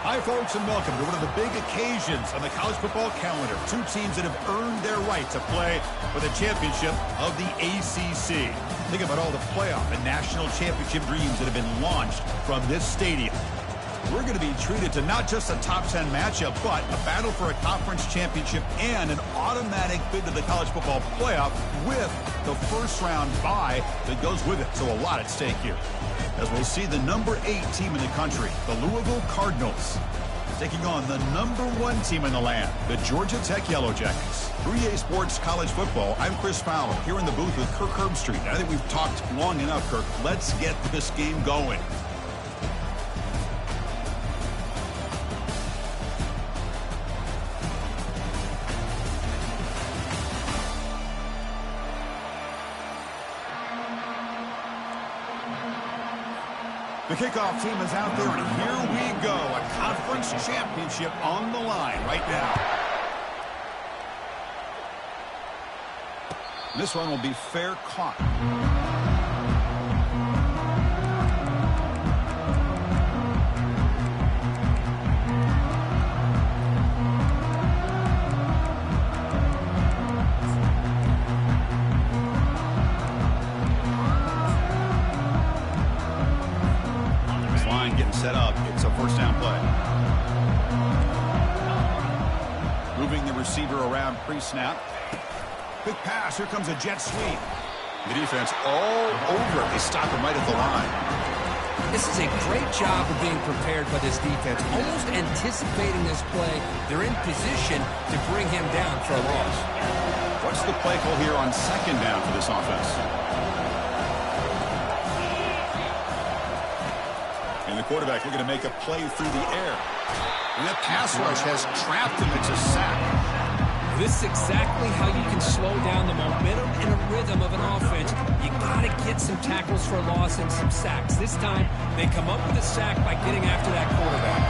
Hi, folks, and welcome to one of the big occasions on the college football calendar. Two teams that have earned their right to play for the championship of the ACC. Think about all the playoff and national championship dreams that have been launched from this stadium. We're going to be treated to not just a top 10 matchup, but a battle for a conference championship and an automatic bid to the college football playoff with the first round bye that goes with it. So a lot at stake here. As we'll see the number 8 team in the country, the Louisville Cardinals, taking on the number 1 team in the land, the Georgia Tech Yellow Jackets. 3A Sports College Football, I'm Chris Fowler, here in the booth with Kirk Herbstreit. I think we've talked long enough, Kirk. Let's get this game going. The kickoff team is out there, and here we go. A conference championship on the line right now. This one will be fair caught. Set up. It's a first down play. Moving the receiver around pre-snap. Quick pass. Here comes a jet sweep. The defense all over it. They stop him right at the line. This is a great job of being prepared by this defense. Almost anticipating this play. They're in position to bring him down for a loss. What's the play call here on second down for this offense? And the quarterback looking to make a play through the air. And that pass rush has trapped him. It's a sack. This is exactly how you can slow down the momentum and a rhythm of an offense. You got to get some tackles for loss and some sacks. This time, they come up with a sack by getting after that quarterback.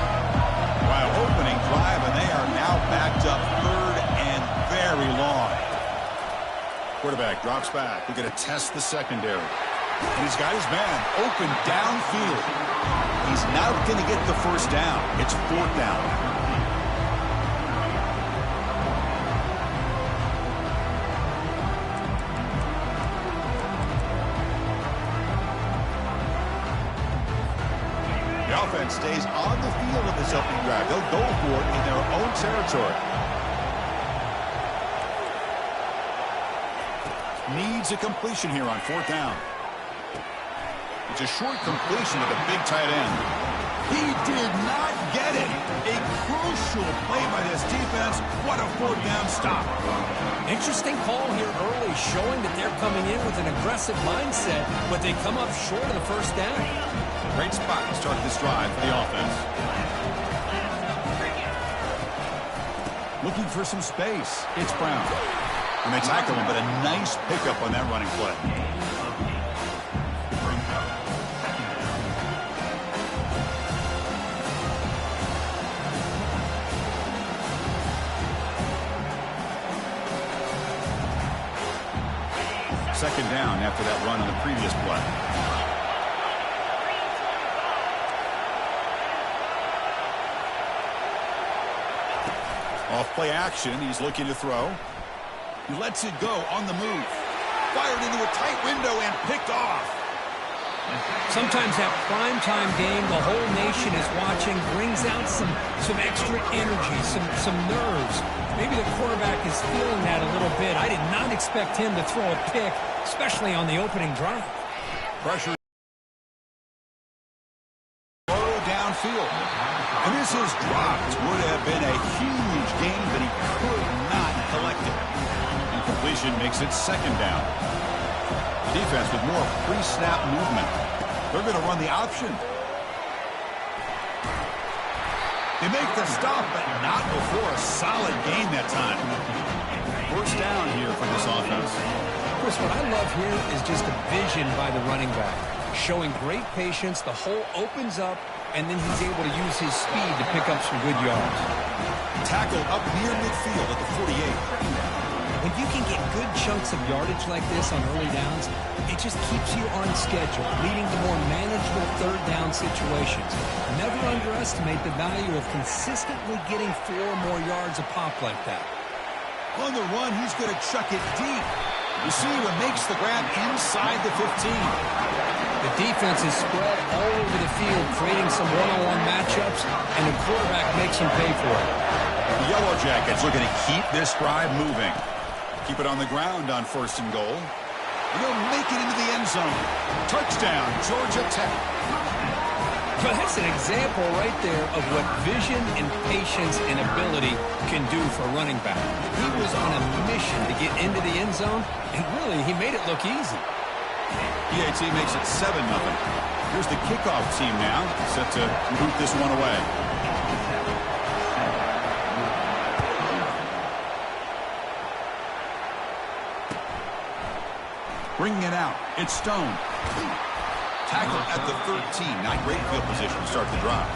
Wow, opening drive, and they are now backed up third and very long. Quarterback drops back. We're going to test the secondary. And he's got his man open downfield. He's not going to get the first down. It's fourth down. The offense stays on the field in this opening drive. They'll go for it in their own territory. Needs a completion here on fourth down. It's a short completion to the big tight end. He did not get it. A crucial play by this defense. What a fourth down stop. Interesting call here early, showing that they're coming in with an aggressive mindset, but they come up short of the first down. Great spot to start this drive for the offense. Looking for some space. It's Brown. And they tackle him, but a nice pickup on that running play. Second down after that run on the previous play. Off play action. He's looking to throw. He lets it go on the move. Fired into a tight window and picked off. Sometimes that primetime game, the whole nation is watching, brings out some extra energy, some nerves. Maybe the quarterback is feeling that a little bit. I did not expect him to throw a pick, especially on the opening drive. Pressure. Low downfield. And this is dropped. Would have been a huge gain, but he could not collect it. Incompletion makes it second down. Defense with more pre-snap movement. They're going to run the option. They make the stop, but not before a solid gain that time. First down here for this offense. Chris, what I love here is just the vision by the running back. Showing great patience, the hole opens up, and then he's able to use his speed to pick up some good yards. Tackled up near midfield at the 48. When you can get good chunks of yardage like this on early downs, it just keeps you on schedule, leading to more manageable third down situations. Never underestimate the value of consistently getting 4 more yards a pop like that. On the run, he's going to chuck it deep. Receiver makes the grab inside the 15. The defense is spread all over the field, creating some one-on-one matchups, and the quarterback makes him pay for it. The Yellow Jackets looking to keep this drive moving. Keep it on the ground on 1st and goal. And they'll make it into the end zone. Touchdown, Georgia Tech. But that's an example right there of what vision and patience and ability can do for a running back. He was on a mission to get into the end zone, and really, he made it look easy. PAT makes it 7-0. Here's the kickoff team now, set to boot this one away. Bringing it out, it's Stone. Tackle at the 13. Not great field position to start the drive.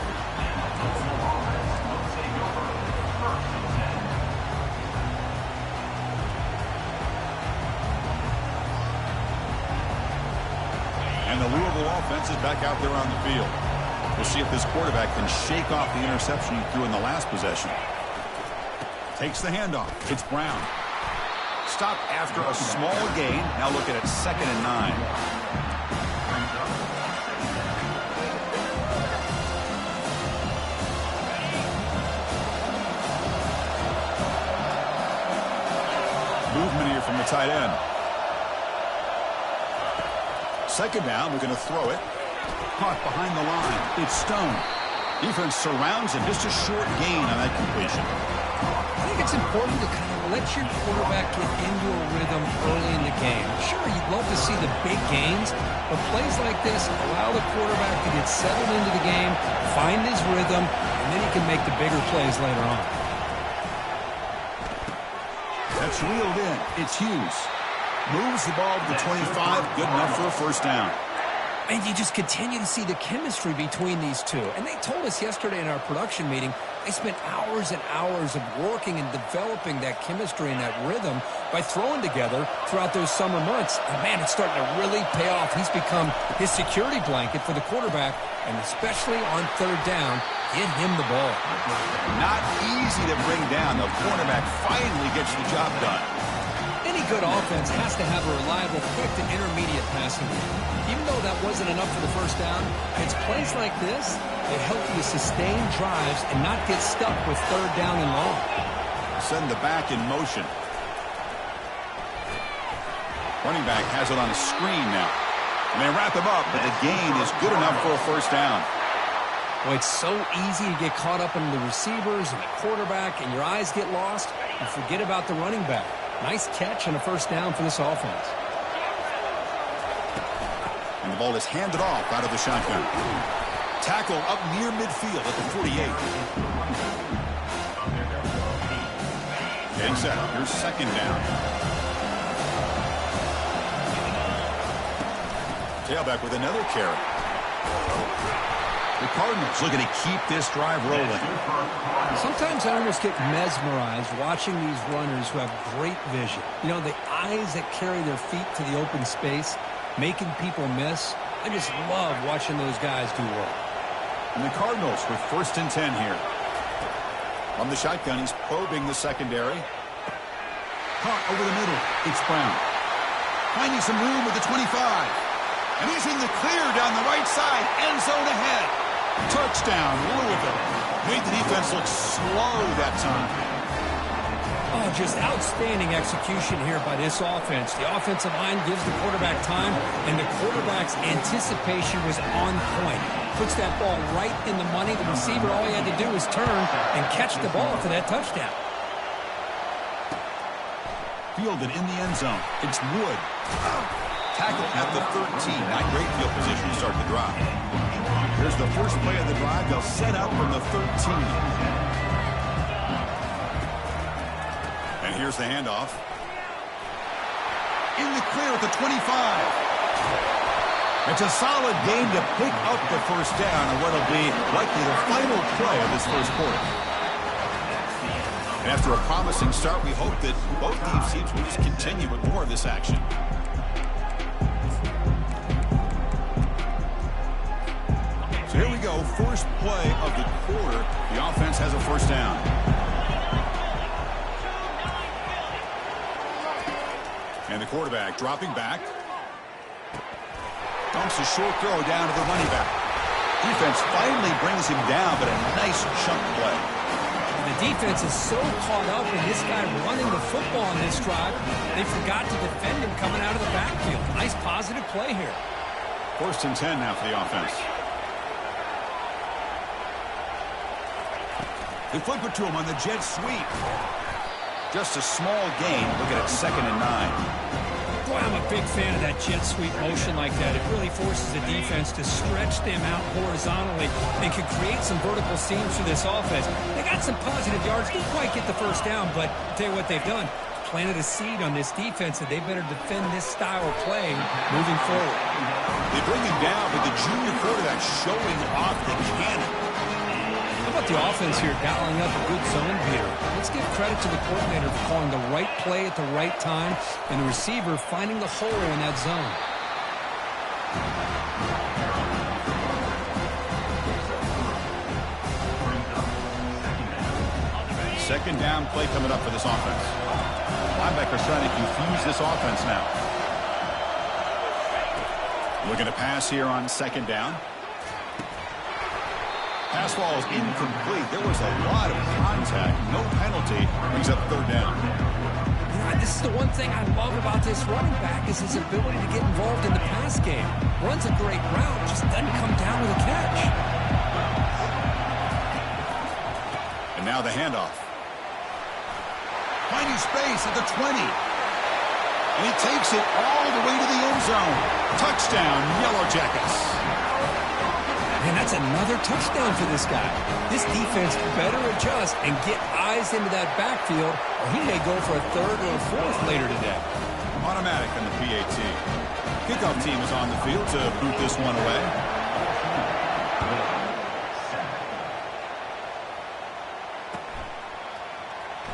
And the Louisville offense is back out there on the field. We'll see if this quarterback can shake off the interception he threw in the last possession. Takes the handoff. It's Brown. Stop after a small gain. Now looking at 2nd and 9. Movement here from the tight end. 2nd down, we're going to throw it. Caught behind the line. It's Stone. Defense surrounds him. Just a short gain on that completion. I think it's important to kind of let your quarterback get into a rhythm early in the game. Sure, you'd love to see the big gains, but plays like this allow the quarterback to get settled into the game, find his rhythm, and then he can make the bigger plays later on. That's reeled in. It's Hughes. Moves the ball to the 25. Good enough for a 1st down. And you just continue to see the chemistry between these two. And they told us yesterday in our production meeting, they spent hours and hours of working and developing that chemistry and that rhythm by throwing together throughout those summer months. And, man, it's starting to really pay off. He's become his security blanket for the quarterback, and especially on 3rd down, get him the ball. Not easy to bring down. The cornerback finally gets the job done. Any good offense has to have a reliable, quick to intermediate passing game. Even though that wasn't enough for the 1st down, it's plays like this that help you sustain drives and not get stuck with 3rd down and long. Send the back in motion. Running back has it on a screen now. And they wrap him up, but the gain is good enough for a 1st down. Well, it's so easy to get caught up in the receivers and the quarterback, and your eyes get lost. You forget about the running back. Nice catch and a 1st down for this offense. And the ball is handed off out of the shotgun. Tackle up near midfield at the 48. Getting set. Here's 2nd down. Tailback with another carry. The Cardinals looking to keep this drive rolling. Sometimes I almost get mesmerized watching these runners who have great vision. You know, the eyes that carry their feet to the open space, making people miss. I just love watching those guys do work. And the Cardinals with 1st and 10 here. From the shotgun, he's probing the secondary. Caught over the middle. It's Brown. Finding some room with the 25. And he's in the clear down the right side. End zone ahead. Touchdown, Louisville. Made the defense look slow that time. Oh, just outstanding execution here by this offense. The offensive line gives the quarterback time, and the quarterback's anticipation was on point. Puts that ball right in the money. The receiver, all he had to do was turn and catch the ball for that touchdown. Fielded in the end zone. It's Wood. Tackle at the 13. Not great field position to start the drive. Here's the first play of the drive. They'll set up from the 13. And here's the handoff. In the clear at the 25. It's a solid game to pick up the 1st down on what will be likely the final play of this 1st quarter. After a promising start, we hope that both teams will just continue with more of this action. So here we go, first play of the quarter. The offense has a first down. And the quarterback dropping back. Dumps a short throw down to the running back. Defense finally brings him down, but a nice chunk play. The defense is so caught up in this guy running the football on this drive, they forgot to defend him coming out of the backfield. Nice positive play here. 1st and 10 now for the offense. They flip it to him on the jet sweep. Just a small gain. Look at it, 2nd and 9. Boy, I'm a big fan of that jet sweep motion like that. It really forces the defense to stretch them out horizontally and can create some vertical seams for this offense. They got some positive yards. Didn't quite get the first down, but I'll tell you what they've done. Planted a seed on this defense that they better defend this style of play moving forward. They bring him down, but the junior quarterback showing off the cannon. How about the offense here dialing up a good zone beater? Let's give credit to the coordinator for calling the right play at the right time and the receiver finding the hole in that zone. Second down play coming up for this offense. Linebackers trying to confuse this offense now. Looking to pass here on 2nd down. Pass ball is incomplete. There was a lot of contact. No penalty. Brings up 3rd down. Yeah, this is the one thing I love about this running back is his ability to get involved in the pass game. Runs a great route, just doesn't come down with a catch. And now the handoff. Finding space at the 20. And he takes it all the way to the end zone. Touchdown, Yellow Jackets. And that's another touchdown for this guy. This defense better adjust and get eyes into that backfield, or he may go for a 3rd or a 4th later today. Automatic on the PAT. Kickoff team is on the field to boot this one away.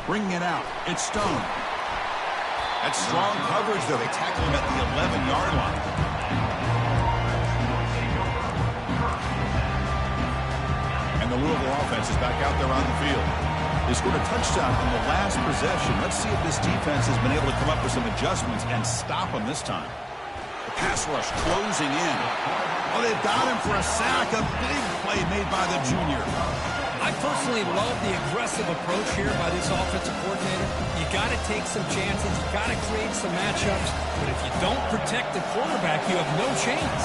Bringing it out. It's Stone. That's strong coverage, though. They tackle him at the 11-yard line. And the Louisville offense is back out there on the field. They scored a touchdown on the last possession. Let's see if this defense has been able to come up with some adjustments and stop them this time. The pass rush closing in. Oh, they've got him for a sack. A big play made by the junior. I personally love the aggressive approach here by this offensive coordinator. You got to take some chances. You got to create some matchups. But if you don't protect the quarterback, you have no chance.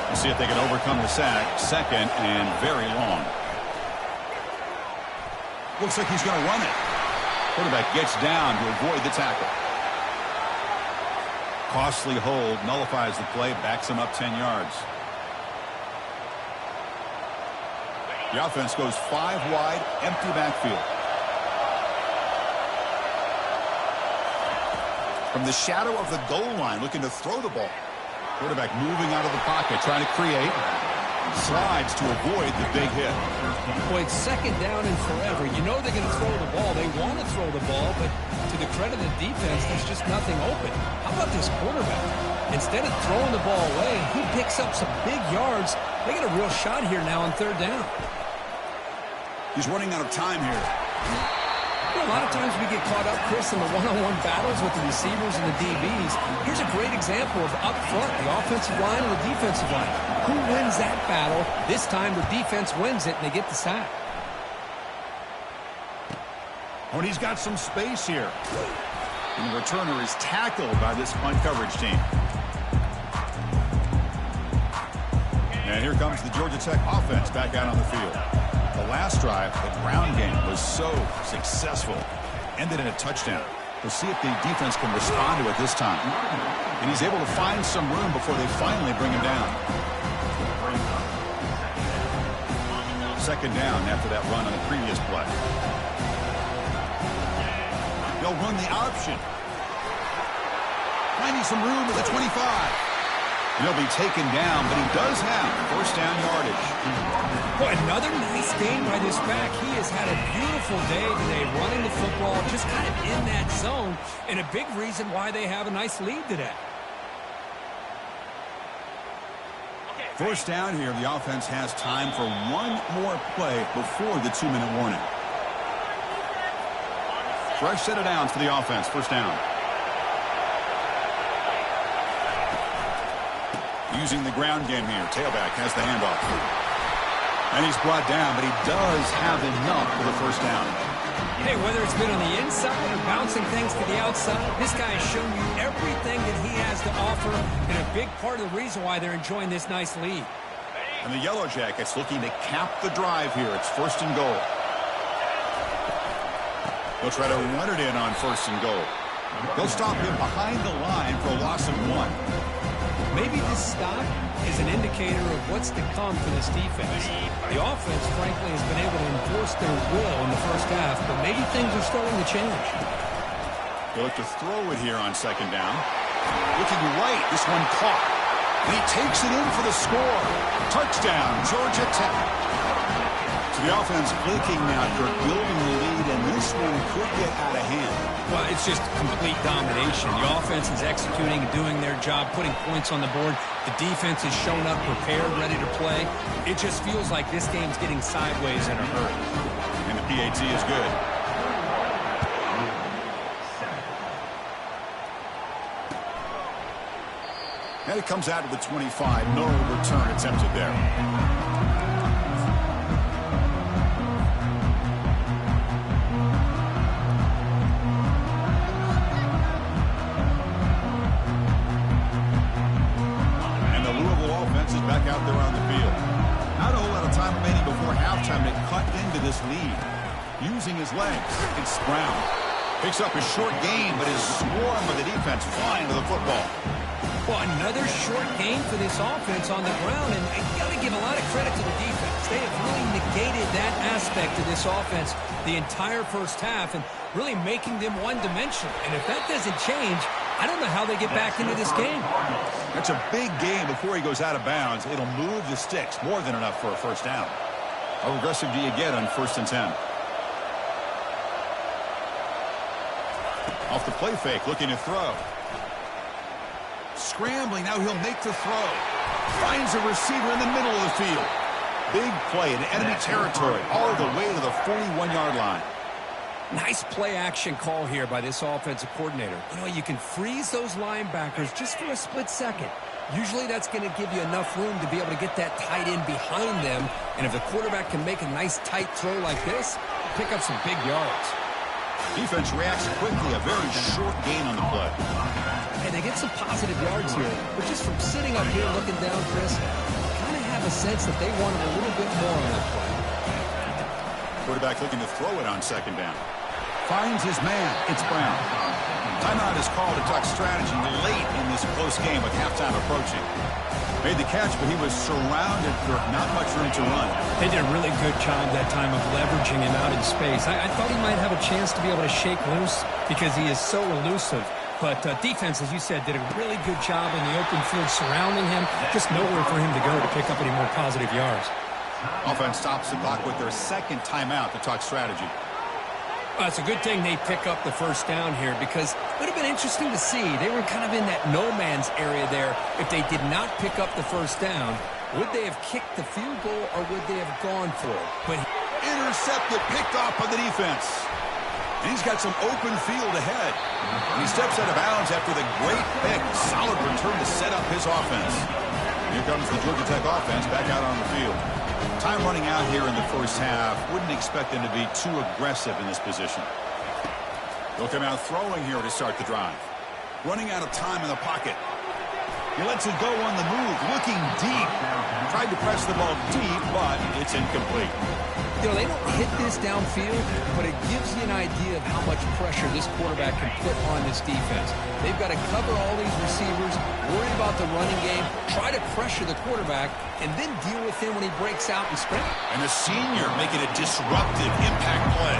We'll see if they can overcome the sack. 2nd and very long. Looks like he's going to run it. Quarterback gets down to avoid the tackle. Costly hold, nullifies the play, backs him up 10 yards. The offense goes 5 wide, empty backfield. From the shadow of the goal line, looking to throw the ball. Quarterback moving out of the pocket, trying to create. Slides to avoid the big hit. Boy, it's 2nd down and forever. You know they're going to throw the ball. They want to throw the ball, but to the credit of the defense, there's just nothing open. How about this quarterback? Instead of throwing the ball away, he picks up some big yards. They got a real shot here now on 3rd down. He's running out of time here. Well, a lot of times we get caught up, Chris, in the one-on-one battles with the receivers and the DBs. Here's a great example of up front, the offensive line and the defensive line. Who wins that battle? This time the defense wins it, and they get the sack. Oh, and he's got some space here. And the returner is tackled by this punt coverage team. And here comes the Georgia Tech offense back out on the field. The last drive, the ground game was so successful. Ended in a touchdown. We'll see if the defense can respond to it this time. And he's able to find some room before they finally bring him down. 2nd down after that run on the previous play. They'll run the option. Finding some room at the 25. He'll be taken down, but he does have first down yardage. Boy, another nice gain by this back. He has had a beautiful day today running the football, just kind of in that zone, and a big reason why they have a nice lead today. First down here, the offense has time for one more play before the 2-minute warning. Fresh set of downs for the offense. First down. Using the ground game here. Tailback has the handoff. And he's brought down, but he does have enough for the first down. Hey, whether it's been on the inside or bouncing things to the outside, this guy has shown you everything that he has to offer, and a big part of the reason why they're enjoying this nice lead. And the Yellow Jackets looking to cap the drive here. It's first and goal. They'll try to run it in on first and goal. They'll stop him behind the line for a loss of 1. Maybe this stop is an indicator of what's to come for this defense. The offense, frankly, has been able to enforce their will in the first half, but maybe things are starting to change. They'll look to throw it here on second down. Looking right, this one caught. And he takes it in for the score. Touchdown, Georgia Tech. So the offense flicking now, Kirk, building the lead, and this one could get out of hand. Well, it's just complete domination. The offense is executing, doing their job, putting points on the board. The defense is showing up, prepared, ready to play. It just feels like this game's getting sideways in a hurry. And the PAT is good. And it comes out to the 25. No return attempted there. Back out there on the field. Not a whole lot of time remaining before halftime to cut into this lead. Using his legs, it's Brown. Picks up a short gain, but is swarmed by the defense flying to the football. Well, another short gain for this offense on the ground, and you got to give a lot of credit to the defense. They have really negated that aspect of this offense the entire first half and really making them one-dimensional. And if that doesn't change, I don't know how they get back into this game. That's a big game before he goes out of bounds. It'll move the sticks, more than enough for a first down. How aggressive do you get on 1st and 10? Off the play fake, looking to throw. Scrambling, now he'll make the throw. Finds a receiver in the middle of the field. Big play in enemy territory, all the way to the 41-yard line. Nice play-action call here by this offensive coordinator. You know, you can freeze those linebackers just for a split second. Usually that's going to give you enough room to be able to get that tight end behind them. And if the quarterback can make a nice tight throw like this, pick up some big yards. Defense reacts quickly, a very short gain on the play. And they get some positive yards here. But just from sitting up here looking down, Chris, I kind of have a sense that they wanted a little bit more on that play. Quarterback looking to throw it on second down. Finds his man. It's Brown. Timeout is called to talk strategy late in this close game with halftime approaching. Made the catch, but he was surrounded for not much room to run. They did a really good job that time of leveraging him out in space. I thought he might have a chance to be able to shake loose because he is so elusive. But defense, as you said, did a really good job in the open field surrounding him. Just nowhere for him to go to pick up any more positive yards. Offense stops the clock with their second timeout to talk strategy. Well, it's a good thing they pick up the first down here because it would have been interesting to see. They were kind of in that no-man's area there. If they did not pick up the first down, would they have kicked the field goal or would they have gone for it? But intercepted, picked off by the defense. And he's got some open field ahead. And he steps out of bounds after the great pick. Solid return to set up his offense. Here comes the Georgia Tech offense back out on the field. Time running out here in the first half. Wouldn't expect them to be too aggressive in this position. They'll come out throwing here to start the drive. Running out of time in the pocket. He lets it go on the move, looking deep. Tried to press the ball deep, but it's incomplete. You know, they don't hit this downfield, but it gives you an idea of how much pressure this quarterback can put on this defense. They've got to cover all these receivers, worry about the running game, try to pressure the quarterback, and then deal with him when he breaks out and sprint. And the senior making a disruptive impact play.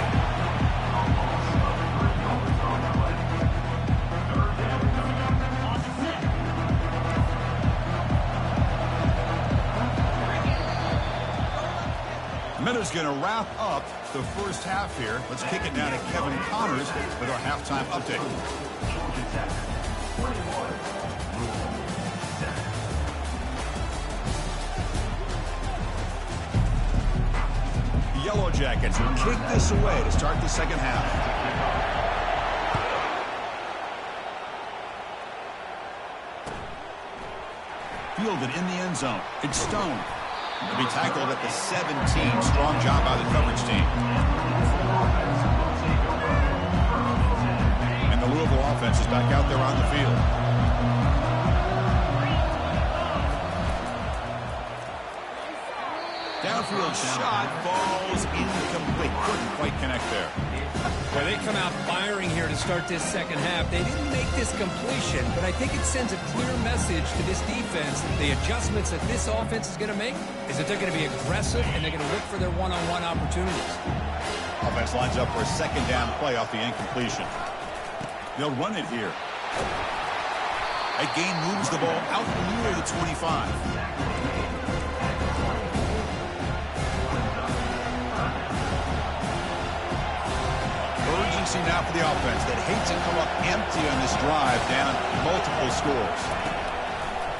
Minuta's going to wrap up the first half here. Let's kick it down to Kevin Connors with our halftime update. The Yellow Jackets will kick this away to start the second half. Fielded in the end zone. It's Stone. He'll be tackled at the 17. Strong job by the coverage team. And the Louisville offense is back out there on the field. Downfield shot falls incomplete. Couldn't quite connect there. Well, they come out firing here to start this second half. They didn't make this completion, but I think it sends a clear message to this defense that the adjustments that this offense is going to make is that they're going to be aggressive and they're going to look for their one-on-one opportunities. Offense lines up for a second down play off the incompletion. They'll run it here. That gain moves the ball out near the 25. Urgency now for the offense that hates to come up empty on this drive, down multiple scores.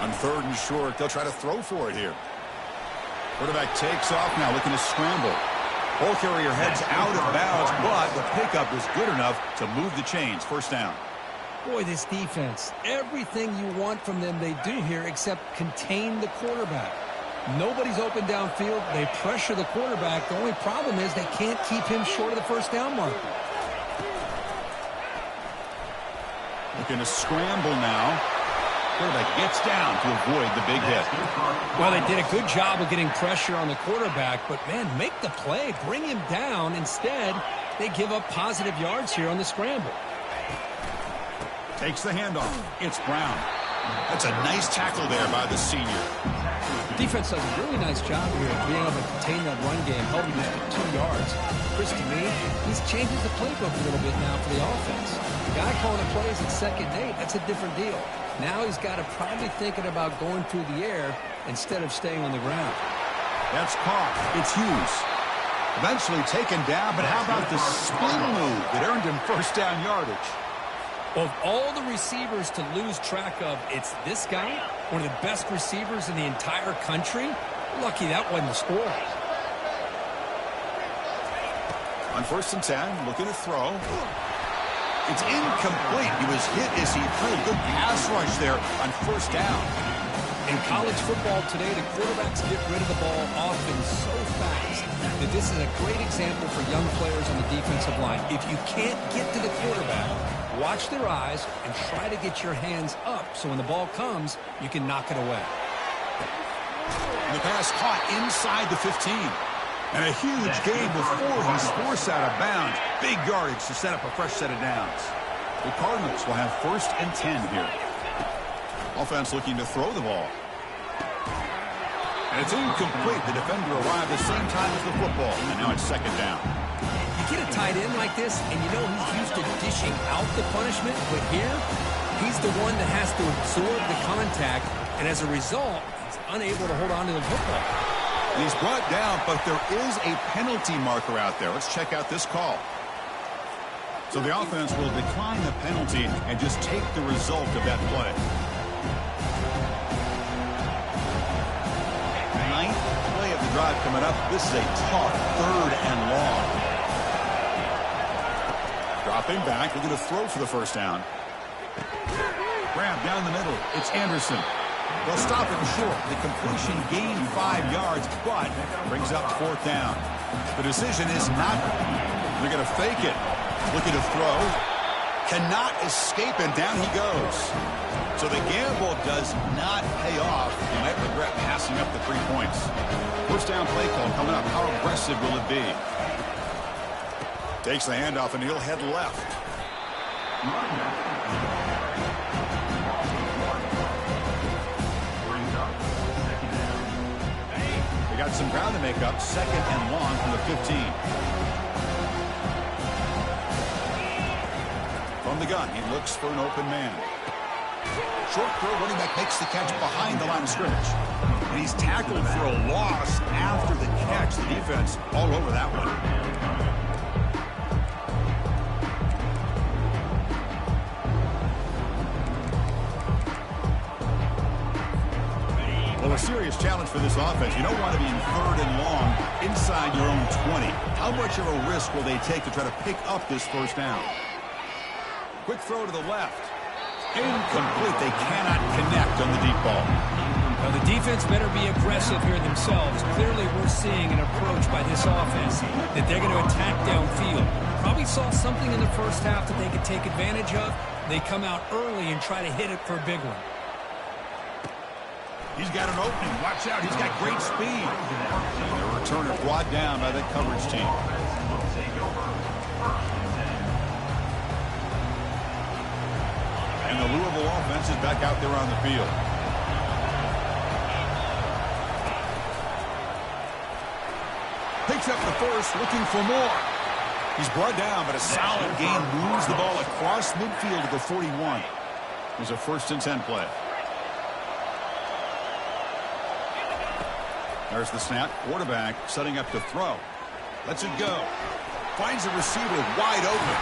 On 3rd and short, they'll try to throw for it here. Quarterback takes off now, looking to scramble. Ball carrier heads out of bounds, but the pickup was good enough to move the chains. First down. Boy, this defense, everything you want from them they do here except contain the quarterback. Nobody's open downfield. They pressure the quarterback. The only problem is they can't keep him short of the first down marker. Looking to scramble now. Quarterback gets down to avoid the big hit. Well, they did a good job of getting pressure on the quarterback, but, man, make the play. Bring him down. Instead, they give up positive yards here on the scramble. Takes the handoff. It's Brown. That's a nice tackle there by the senior. The defense does a really nice job here of being able to contain that run game, holding just to 2 yards. Chris, to me, he's changes the playbook a little bit now for the offense. The guy calling the plays at 2nd and 8, that's a different deal. Now he's got to probably thinking about going through the air instead of staying on the ground. That's caught. It's Hughes. Eventually taken down, but how about the spin move that earned him first down yardage? Of all the receivers to lose track of, it's this guy, one of the best receivers in the entire country. Lucky that wasn't the score. On 1st and 10, looking to throw. It's incomplete. He was hit as he threw. Good pass rush there on 1st down. In college football today, the quarterbacks get rid of the ball often so fast that this is a great example for young players on the defensive line. If you can't get to the quarterback, watch their eyes and try to get your hands up so when the ball comes, you can knock it away. And the pass caught inside the 15. And a huge gain before he's forced out of bounds. Big yardage to set up a fresh set of downs. The Cardinals will have 1st and 10 here. Offense looking to throw the ball. And it's incomplete. The defender arrived at the same time as the football. And now it's 2nd down. You get a tight end like this, and you know he's used to dishing out the punishment. But here, he's the one that has to absorb the contact. And as a result, he's unable to hold on to the football. He's brought down, but there is a penalty marker out there. Let's check out this call. So the offense will decline the penalty and just take the result of that play. 9th play of the drive coming up. This is a tough 3rd and long. Dropping back, looking to throw for the first down. Grab down the middle. It's Anderson. They'll stop it short. The completion gained 5 yards, but brings up 4th down. The decision is not. They're going to fake it. Looking to throw. Cannot escape, and down he goes. So the gamble does not pay off. You might regret passing up the 3 points. First down play call coming up. How aggressive will it be? Takes the handoff, and he'll head left. Got some ground to make up. 2nd and long from the 15. From the gun, he looks for an open man. Short throw, running back makes the catch behind the line of scrimmage. And he's tackled for a loss after the catch. The defense all over that one. Well, a serious challenge for this offense. You don't want to be in 3rd and long inside your own 20. How much of a risk will they take to try to pick up this first down? Quick throw to the left. Incomplete. They cannot connect on the deep ball. Well, the defense better be aggressive here themselves. Clearly, we're seeing an approach by this offense that they're going to attack downfield. Probably saw something in the first half that they could take advantage of. They come out early and try to hit it for a big one. He's got an opening. Watch out. He's got great speed. And the returner brought down by the coverage team. And the Louisville offense is back out there on the field. Picks up the first, looking for more. He's brought down, but a solid gain moves the ball across midfield to the 41. It was a 1st and 10 play. There's the snap. Quarterback setting up to throw. Lets it go. Finds the receiver wide open.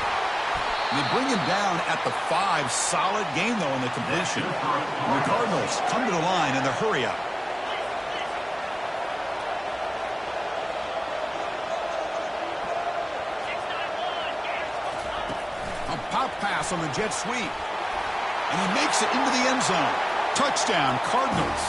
And they bring him down at the 5. Solid gain, though, in the completion. And the Cardinals come to the line in the hurry-up. A pop pass on the jet sweep. And he makes it into the end zone. Touchdown, Cardinals.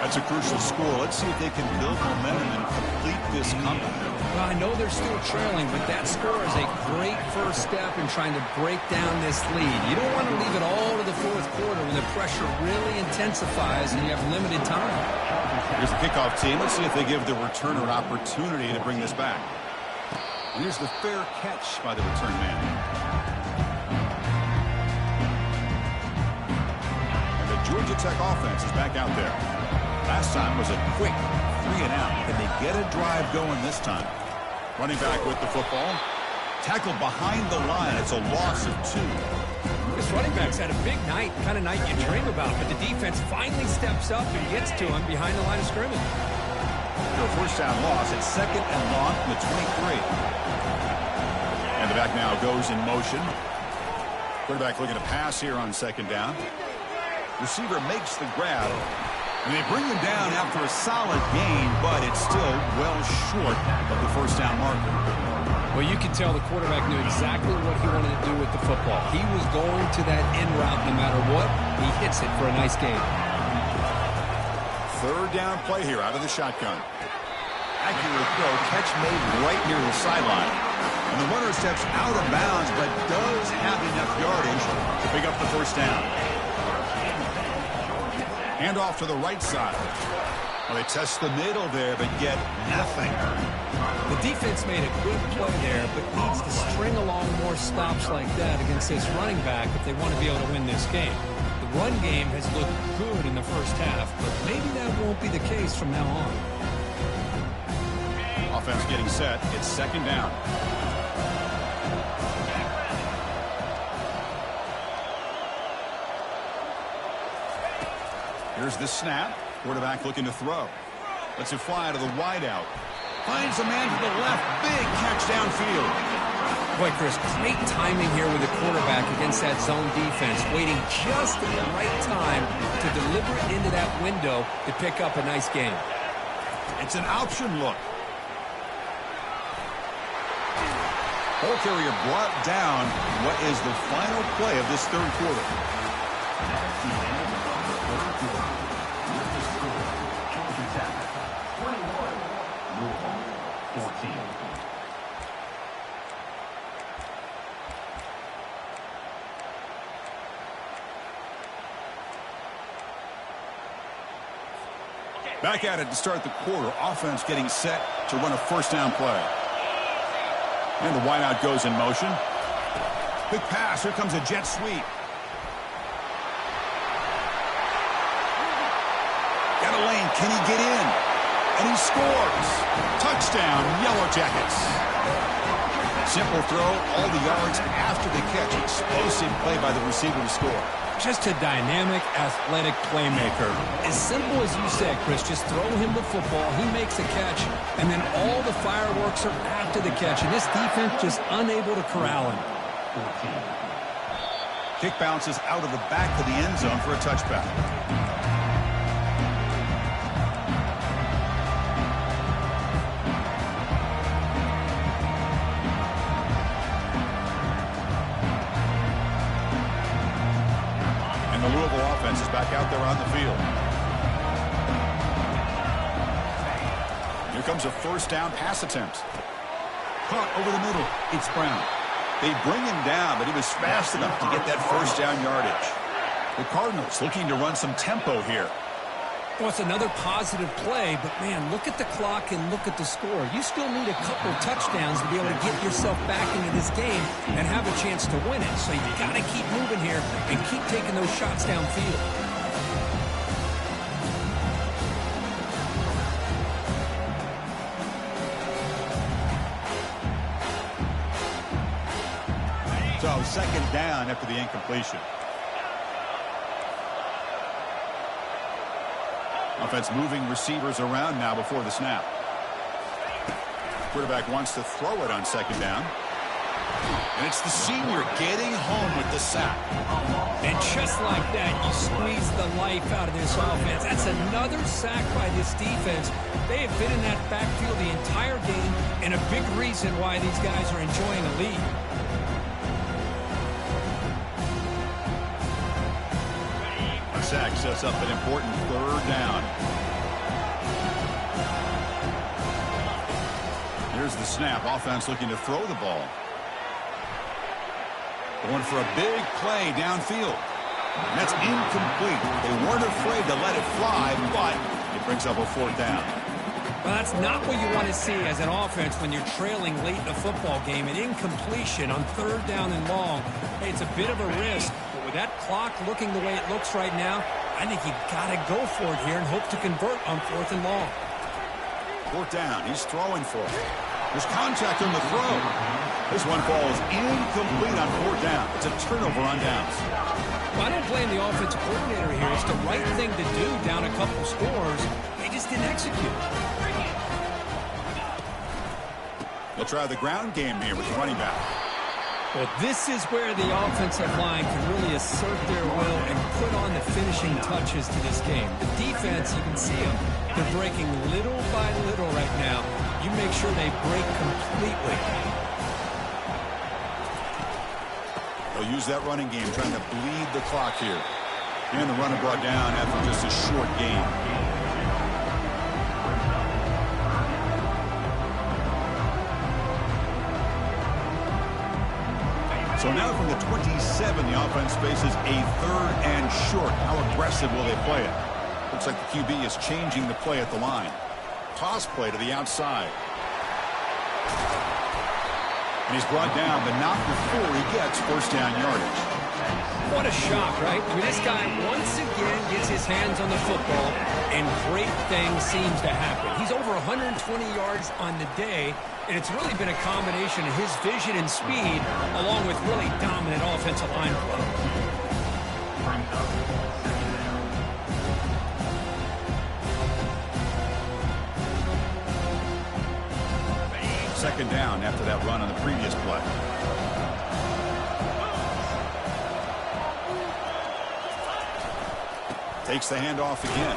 That's a crucial score. Let's see if they can build momentum and complete this comeback. Well, I know they're still trailing, but that score is a great first step in trying to break down this lead. You don't want to leave it all to the 4th quarter when the pressure really intensifies and you have limited time. Here's the kickoff team. Let's see if they give the returner an opportunity to bring this back. And here's the fair catch by the return man. And the Georgia Tech offense is back out there. Last time was a quick 3 and out. Can they get a drive going this time? Running back with the football. Tackled behind the line. It's a loss of 2. This running back's had a big night, kind of night you dream about, but the defense finally steps up and gets to him behind the line of scrimmage. For a 1st down loss, it's 2nd and long from the 23. And the back now goes in motion. Quarterback looking to pass here on 2nd down. Receiver makes the grab. And they bring him down after a solid gain, but it's still well short of the 1st down marker. Well, you can tell the quarterback knew exactly what he wanted to do with the football. He was going to that end route no matter what. He hits it for a nice gain. 3rd down play here out of the shotgun. Accurate throw, catch made right near the sideline. And the runner steps out of bounds, but does have enough yardage to pick up the 1st down. Hand off to the right side. Well, they test the middle there, but get nothing. The defense made a good play there, but needs to string along more stops like that against this running back if they want to be able to win this game. The run game has looked good in the first half, but maybe that won't be the case from now on. Offense getting set. It's 2nd down. Here's the snap. Quarterback looking to throw. Lets it fly to the wideout. Finds a man to the left. Big catch downfield. Boy, Chris, great timing here with the quarterback against that zone defense, waiting just at the right time to deliver it into that window to pick up a nice gain. It's an option look. Ball carrier brought down. What is the final play of this 3rd quarter? Back at it to start the quarter. Offense getting set to run a 1st down play. And the wideout goes in motion. Big pass. Here comes a jet sweep. Got a lane. Can he get in? And he scores. Touchdown, Yellow Jackets. Simple throw. All the yards after the catch. Explosive play by the receiver to score. Just a dynamic, athletic playmaker. As simple as you said, Chris, just throw him the football, he makes a catch, and then all the fireworks are after the catch. And this defense just unable to corral him. Kick bounces out of the back of the end zone for a touchback. The Louisville offense is back out there on the field. Here comes a first down pass attempt. Caught over the middle. It's Brown. They bring him down, but he was fast enough to get that first down yardage. The Cardinals looking to run some tempo here. Well, it's another positive play, but, man, look at the clock and look at the score. You still need a couple touchdowns to be able to get yourself back into this game and have a chance to win it. So you've got to keep moving here and keep taking those shots downfield. So, second down after the incompletion. Offense moving receivers around now before the snap. Quarterback wants to throw it on second down. And it's the senior getting home with the sack. And just like that, you squeeze the life out of this offense. That's another sack by this defense. They have been in that backfield the entire game, and a big reason why these guys are enjoying a lead. Sack sets up an important third down. Here's the snap. Offense looking to throw the ball. Going for a big play downfield. And that's incomplete. They weren't afraid to let it fly, but it brings up a fourth down. Well, that's not what you want to see as an offense when you're trailing late in a football game. An incompletion on third down and long. Hey, it's a bit of a risk. With that clock looking the way it looks right now, I think you've got to go for it here and hope to convert on fourth and long. Fourth down. He's throwing for it. There's contact on the throw. This one falls incomplete on fourth down. It's a turnover on downs. Well, I don't blame the offensive coordinator here. It's the right thing to do down a couple scores. They just didn't execute. They'll try the ground game here with the running back. Well, this is where the offensive line can really assert their will and put on the finishing touches to this game. The defense, you can see them. They're breaking little by little right now. You make sure they break completely. They'll use that running game, trying to bleed the clock here. And the runner brought down after just a short game. So now from the 27, the offense faces a third and short. How aggressive will they play it? Looks like the QB is changing the play at the line. Toss play to the outside. And he's brought down, but not before he gets first down yardage. What a shock, right? I mean, this guy once again gets his hands on the football, and great things seems to happen. He's over 120 yards on the day, and it's really been a combination of his vision and speed, along with really dominant offensive line play. Second down after that run on the previous play. Takes the handoff again.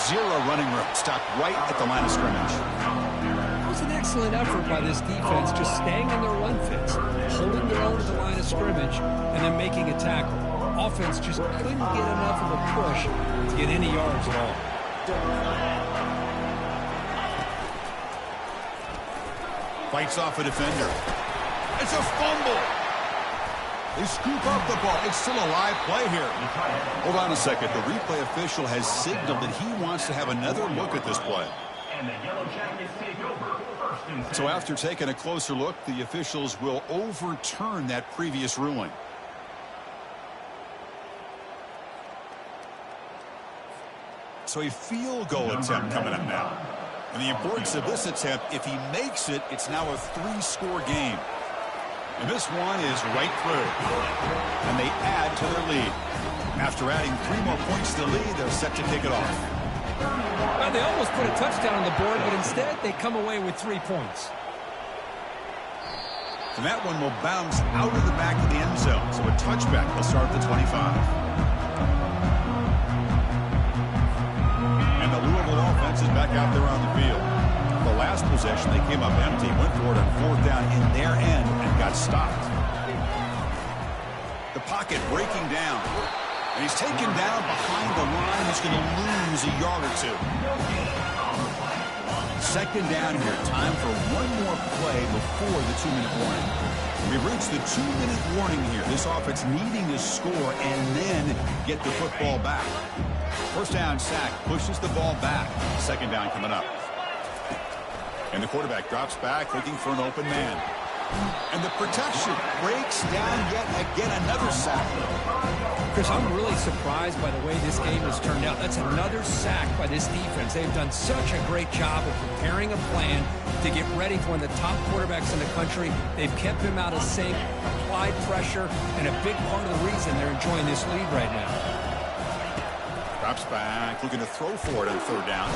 Zero running room. Stopped right at the line of scrimmage. That was an excellent effort by this defense, just staying in their run fits, holding their own at the line of scrimmage, and then making a tackle. Offense just couldn't get enough of a push to get any yards at all. Fights off a defender. It's a fumble. They scoop up the ball. It's still a live play here. Hold on a second. The replay official has signaled that he wants to have another look at this play. So after taking a closer look, the officials will overturn that previous ruling. So a field goal attempt coming up now. And the importance of this attempt, if he makes it, it's now a 3-score game. And this one is right through. And they add to their lead. After adding 3 more points to the lead, they're set to kick it off. Well, they almost put a touchdown on the board, but instead they come away with 3 points. And that one will bounce out of the back of the end zone. So a touchback will start at the 25. And the Louisville offense is back out there on the field. The last possession, they came up empty, went for it on 4th down in their end, and got stopped. The pocket breaking down. And he's taken down behind the line. He's going to lose a yard or 2. 2nd down here. Time for one more play before the 2-minute warning. We've reached the 2-minute warning here. This offense needing to score and then get the football back. 1st down sack pushes the ball back. 2nd down coming up. And the quarterback drops back looking for an open man. And the protection breaks down yet again. Another sack. Chris, I'm really surprised by the way this game has turned out. That's another sack by this defense. They've done such a great job of preparing a plan to get ready for one of the top quarterbacks in the country. They've kept him out of sync, applied pressure, and a big part of the reason they're enjoying this lead right now. Drops back, looking to throw for it on 3rd down.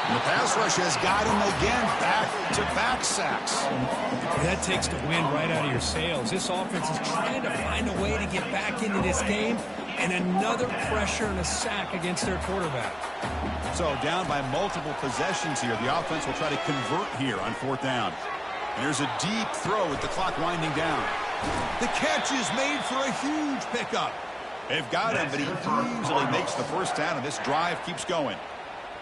And the pass rush has got him again. Back-to-back sacks. That takes the wind right out of your sails. This offense is trying to find a way to get back into this game, and another pressure and a sack against their quarterback. So down by multiple possessions here. The offense will try to convert here on 4th down. And there's a deep throw with the clock winding down. The catch is made for a huge pickup. They've got him, but he easily makes the 1st down, and this drive keeps going.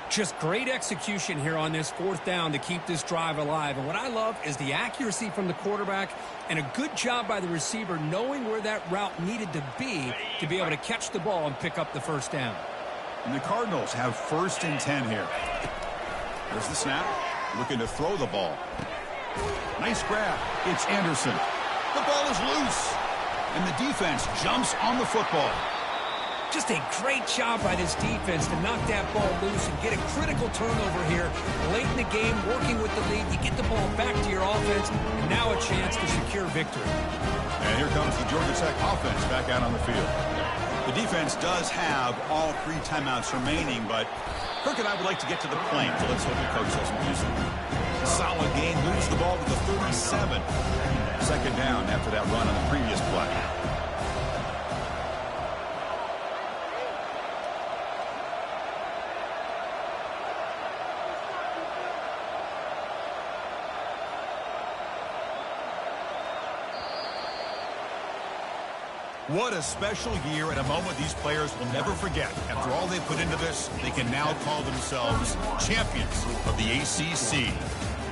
Just great execution here on this 4th down to keep this drive alive. And what I love is the accuracy from the quarterback and a good job by the receiver knowing where that route needed to be able to catch the ball and pick up the 1st down. And the Cardinals have 1st and 10 here. There's the snap. Looking to throw the ball. Nice grab. It's Anderson. The ball is loose. And the defense jumps on the football. Just a great job by this defense to knock that ball loose and get a critical turnover here late in the game, working with the lead. You get the ball back to your offense, and now a chance to secure victory. And here comes the Georgia Tech offense back out on the field. The defense does have all 3 timeouts remaining, but Kirk and I would like to get to the plane, so let's hope the coach doesn't use it. Solid game, moves the ball to the 37. 2nd down after that run on the previous play. What a special year and a moment these players will never forget. After all they put into this, they can now call themselves champions of the ACC.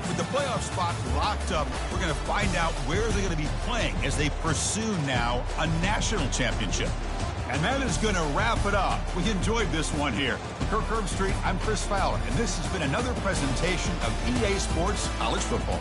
With the playoff spot locked up, we're going to find out where they're going to be playing as they pursue now a national championship. And that is going to wrap it up. We enjoyed this one here. Kirk Herbstreit, I'm Chris Fowler, and this has been another presentation of EA Sports College Football.